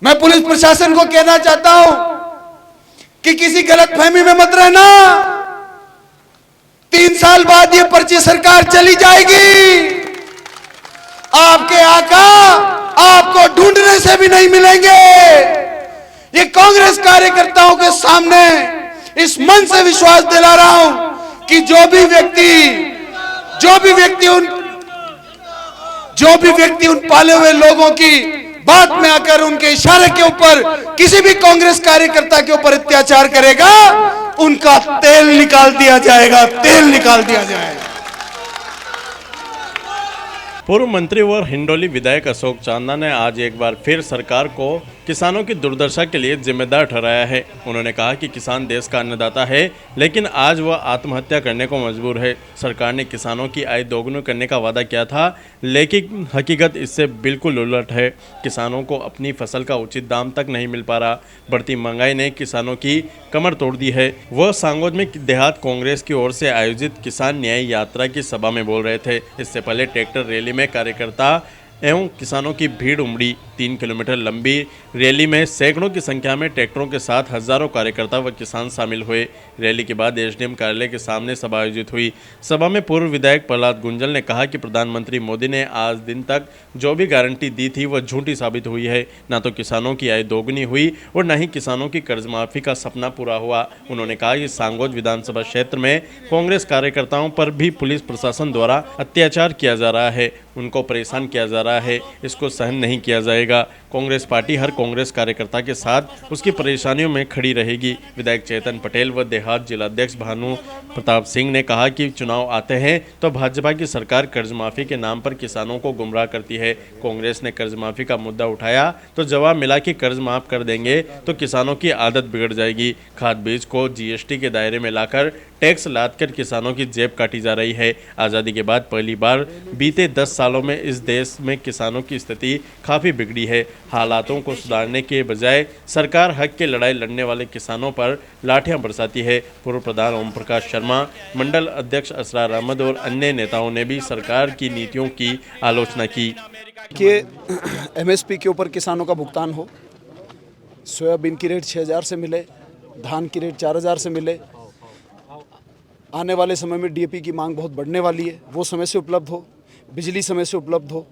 मैं पुलिस प्रशासन को कहना चाहता हूं कि किसी गलतफहमी में मत रहना। 3 साल बाद ये पर्ची सरकार चली जाएगी। आपके आका आपको ढूंढने से भी नहीं मिलेंगे। ये कांग्रेस कार्यकर्ताओं के सामने इस मन से विश्वास दिला रहा हूं कि जो भी व्यक्ति उन पाले हुए लोगों की बात में आकर उनके इशारे के ऊपर किसी भी कांग्रेस कार्यकर्ता के ऊपर अत्याचार करेगा, उनका तेल निकाल दिया जाएगा, तेल निकाल दिया जाएगा। पूर्व मंत्री व हिंडोली विधायक अशोक चांदा ने आज एक बार फिर सरकार को किसानों की दुर्दशा के लिए जिम्मेदार ठहराया है। उन्होंने कहा कि किसान देश का अन्नदाता है, लेकिन आज वह आत्महत्या करने को मजबूर है। सरकार ने किसानों की आय दोगुनी करने का वादा किया था, लेकिन हकीकत इससे बिल्कुल उलट है। किसानों को अपनी फसल का उचित दाम तक नहीं मिल पा रहा। बढ़ती महंगाई ने किसानों की कमर तोड़ दी है। वह सांगोज में देहात कांग्रेस की ओर से आयोजित किसान न्याय यात्रा की सभा में बोल रहे थे। इससे पहले ट्रैक्टर रैली में कार्यकर्ता एवं किसानों की भीड़ उमड़ी। 3 किलोमीटर लंबी रैली में सैकड़ों की संख्या में ट्रैक्टरों के साथ हजारों कार्यकर्ता व किसान शामिल हुए। रैली के बाद एसडीएम कार्यालय के सामने सभा आयोजित हुई। सभा में पूर्व विधायक प्रहलाद गुंजल ने कहा कि प्रधानमंत्री मोदी ने आज दिन तक जो भी गारंटी दी थी वह झूठी साबित हुई है। न तो किसानों की आय दोगुनी हुई और न ही किसानों की कर्ज माफी का सपना पूरा हुआ। उन्होंने कहा कि सांगोज विधानसभा क्षेत्र में कांग्रेस कार्यकर्ताओं पर भी पुलिस प्रशासन द्वारा अत्याचार किया जा रहा है, उनको परेशान किया जा रहा है। इसको सहन नहीं किया जाएगा। कांग्रेस पार्टी हर कांग्रेस कार्यकर्ता के साथ उसकी परेशानियों में खड़ी रहेगी। विधायक चेतन पटेल व देहात जिलाध्यक्ष भानु प्रताप सिंह ने कहा कि चुनाव आते हैं तो भाजपा की सरकार कर्ज माफी के नाम पर किसानों को गुमराह करती है। कांग्रेस ने कर्ज माफी का मुद्दा उठाया तो जवाब मिला कि कर्ज माफ कर देंगे तो किसानों की आदत बिगड़ जाएगी। खाद बीज को जीएसटी के दायरे में लाकर टैक्स लादकर किसानों की जेब काटी जा रही है। आज़ादी के बाद पहली बार बीते 10 सालों में इस देश में किसानों की स्थिति काफ़ी बिगड़ी है। हालातों को सुधारने के बजाय सरकार हक की लड़ाई लड़ने वाले किसानों पर लाठियां बरसाती है। पूर्व प्रधान ओम प्रकाश शर्मा, मंडल अध्यक्ष असरार अहमद और अन्य नेताओं ने भी सरकार की नीतियों की आलोचना की कि एमएसपी के ऊपर किसानों का भुगतान हो, सोयाबीन की रेट 6000 से मिले, धान की रेट 4000 से मिले। आने वाले समय में डीएपी की मांग बहुत बढ़ने वाली है, वो समय से उपलब्ध हो, बिजली समय से उपलब्ध हो।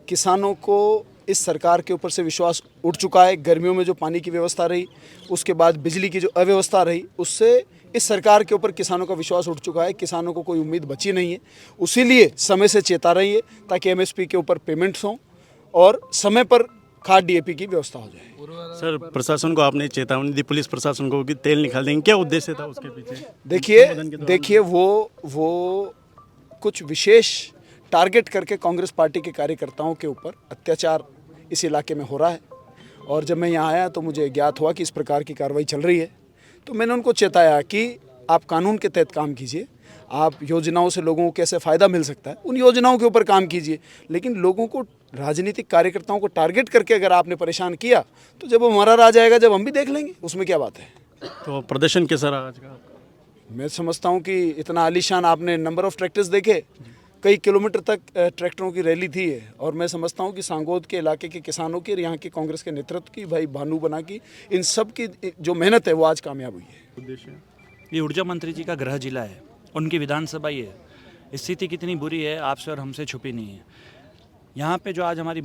किसानों को इस सरकार के ऊपर से विश्वास उठ चुका है। गर्मियों में जो पानी की व्यवस्था रही, उसके बाद बिजली की जो अव्यवस्था रही, उससे इस सरकार के ऊपर किसानों का विश्वास उठ चुका है। किसानों को कोई उम्मीद बची नहीं है, उसीलिए समय से चेता रही है ताकि एमएसपी के ऊपर पेमेंट्स हों और समय पर खाद डीएपी की व्यवस्था हो जाए। सर, प्रशासन को आपने चेतावनी दी, पुलिस प्रशासन को, कि तेल निकाल देंगे, क्या उद्देश्य था उसके पीछे? देखिए वो कुछ विशेष टारगेट करके कांग्रेस पार्टी के कार्यकर्ताओं के ऊपर अत्याचार इस इलाके में हो रहा है। और जब मैं यहाँ आया तो मुझे ज्ञात हुआ कि इस प्रकार की कार्रवाई चल रही है, तो मैंने उनको चेताया कि आप कानून के तहत काम कीजिए, आप योजनाओं से लोगों को कैसे फ़ायदा मिल सकता है उन योजनाओं के ऊपर काम कीजिए, लेकिन लोगों को, राजनीतिक कार्यकर्ताओं को टारगेट करके अगर आपने परेशान किया तो जब वो हमारा राज आएगा, जब हम भी देख लेंगे, उसमें क्या बात है। तो प्रदर्शन कैसा रहा आज का? मैं समझता हूँ कि इतना आलीशान, आपने नंबर ऑफ़ ट्रैक्टर्स देखे, कई किलोमीटर तक ट्रैक्टरों की रैली थी है। और मैं समझता हूँ कि सांगोद के इलाके के किसानों की और यहाँ की कांग्रेस के नेतृत्व की, भाई भानु बना की, इन सब की जो मेहनत है वो आज कामयाब हुई है। उद्देश्य ये ऊर्जा मंत्री जी का गृह जिला है, उनकी विधानसभा ही है। स्थिति कितनी बुरी है आपसे और हमसे छुपी नहीं है। यहाँ पे जो आज हमारी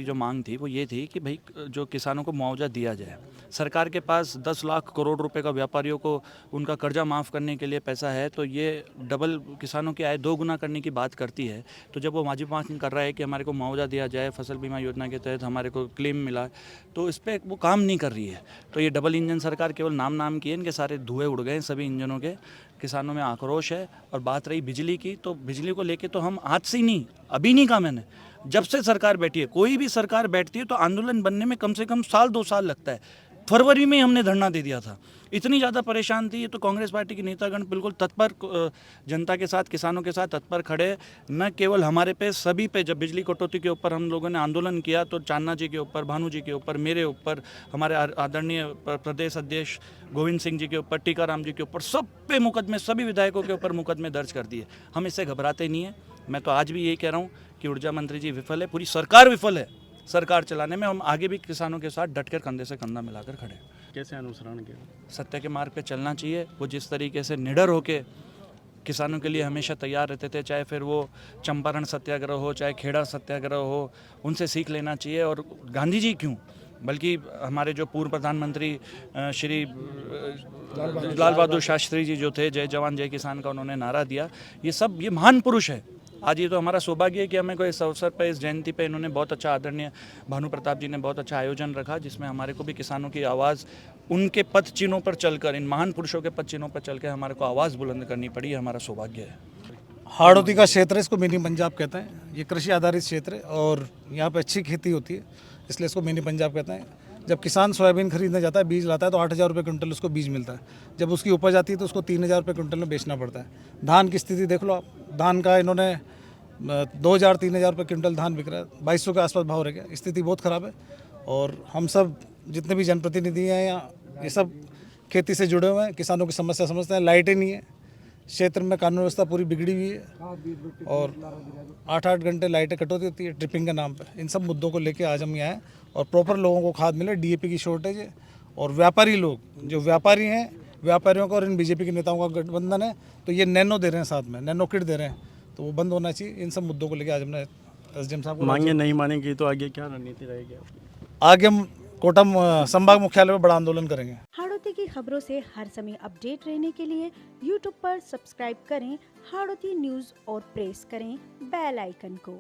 जो मांग थी वो ये थी कि भाई जो किसानों को मुआवजा दिया जाए। सरकार के पास 10 लाख करोड़ रुपए का व्यापारियों को उनका कर्जा माफ़ करने के लिए पैसा है, तो ये डबल किसानों की आय 2 गुना करने की बात करती है। तो जब वो मांग कर रहा है कि हमारे को मुआवजा दिया जाए, फसल बीमा योजना के तहत हमारे को क्लेम मिला, तो इस पर वो काम नहीं कर रही है। तो ये डबल इंजन सरकार केवल नाम की है, इनके सारे धुएँ उड़ गए सभी इंजनों के। किसानों में आक्रोश है। और बात रही बिजली की, तो बिजली को लेके तो हम आज से ही नहीं, अभी नहीं कहा मैंने, जब से सरकार बैठी है, कोई भी सरकार बैठती है तो आंदोलन बनने में कम से कम 1-2 साल लगता है। फरवरी में हमने धरना दे दिया था, इतनी ज़्यादा परेशान थी। तो कांग्रेस पार्टी के नेतागण बिल्कुल तत्पर, जनता के साथ, किसानों के साथ तत्पर खड़े, न केवल हमारे पे, सभी पे। जब बिजली कटौती के ऊपर हम लोगों ने आंदोलन किया तो चान्ना जी के ऊपर, भानु जी के ऊपर, मेरे ऊपर, हमारे आदरणीय प्रदेश अध्यक्ष गोविंद सिंह जी के ऊपर, टीकाराम जी के ऊपर, सब पे मुकदमे, सभी विधायकों के ऊपर मुकदमे दर्ज कर दिए। हम इससे घबराते नहीं हैं। मैं तो आज भी यही कह रहा हूँ कि ऊर्जा मंत्री जी विफल है, पूरी सरकार विफल है। सरकार चलाने में हम आगे भी किसानों के साथ डटकर कंधे से कंधा मिलाकर खड़े हैं। कैसे अनुसरण किया? सत्य के मार्ग पे चलना चाहिए। वो जिस तरीके से निडर होके किसानों के लिए हमेशा तैयार रहते थे, चाहे फिर वो चंपारण सत्याग्रह हो, चाहे खेड़ा सत्याग्रह हो, उनसे सीख लेना चाहिए। और गांधी जी क्यों, बल्कि हमारे जो पूर्व प्रधानमंत्री श्री लाल बहादुर शास्त्री जी जो थे, जय जवान जय किसान का उन्होंने नारा दिया, ये महान पुरुष है। आज ये तो हमारा सौभाग्य है कि हमें को इस अवसर पर, इस जयंती पे इन्होंने बहुत अच्छा, आदरणीय भानु प्रताप जी ने बहुत अच्छा आयोजन रखा, जिसमें हमारे को भी किसानों की आवाज़ उनके पद चिन्हों पर चलकर, इन महान पुरुषों के पद चिन्हों पर चलकर हमारे को आवाज़ बुलंद करनी पड़ी। हमारा सौभाग्य है। हाड़ौती का क्षेत्र है, इसको मिनी पंजाब कहते हैं। ये कृषि आधारित क्षेत्र है और यहाँ पे अच्छी खेती होती है, इसलिए इसको मिनी पंजाब कहते हैं। जब किसान सोयाबीन खरीदने जाता है, बीज लाता है, तो 8,000 रुपये क्विंटल उसको बीज मिलता है। जब उसकी उपज आती है तो उसको 3,000 रुपये क्विंटल में बेचना पड़ता है। धान की स्थिति देख लो आप, धान का इन्होंने 2,000-3,000 रुपये क्विंटल धान बिक रहा है, 2,200 के आसपास भाव रह गया। स्थिति बहुत ख़राब है। और हम सब जितने भी जनप्रतिनिधि हैं यहाँ, ये सब खेती से जुड़े हुए हैं, किसानों की समस्या समझते हैं। लाइटें नहीं है, क्षेत्र में कानून व्यवस्था पूरी बिगड़ी हुई है और 8-8 घंटे लाइटें कटौती होती है ट्रिपिंग के नाम पे। इन सब मुद्दों को लेके आज हम यहाँ हैं और प्रॉपर लोगों को खाद मिले। डीएपी की शॉर्टेज है और व्यापारी लोग, जो व्यापारी हैं, व्यापारियों का और इन बीजेपी के नेताओं का गठबंधन है, तो ये नैनो दे रहे हैं, साथ में नैनो किट दे रहे हैं, तो वो बंद होना चाहिए। इन सब मुद्दों को लेके आज हमने एसडीएम साहब को मांगे नहीं मानेंगी तो आगे क्या रणनीति रहेगी? आगे हम कोटा संभाग मुख्यालय में बड़ा आंदोलन करेंगे। हाड़ौती की खबरों से हर समय अपडेट रहने के लिए YouTube पर सब्सक्राइब करें हाड़ौती न्यूज़ और प्रेस करें बेल आइकन को।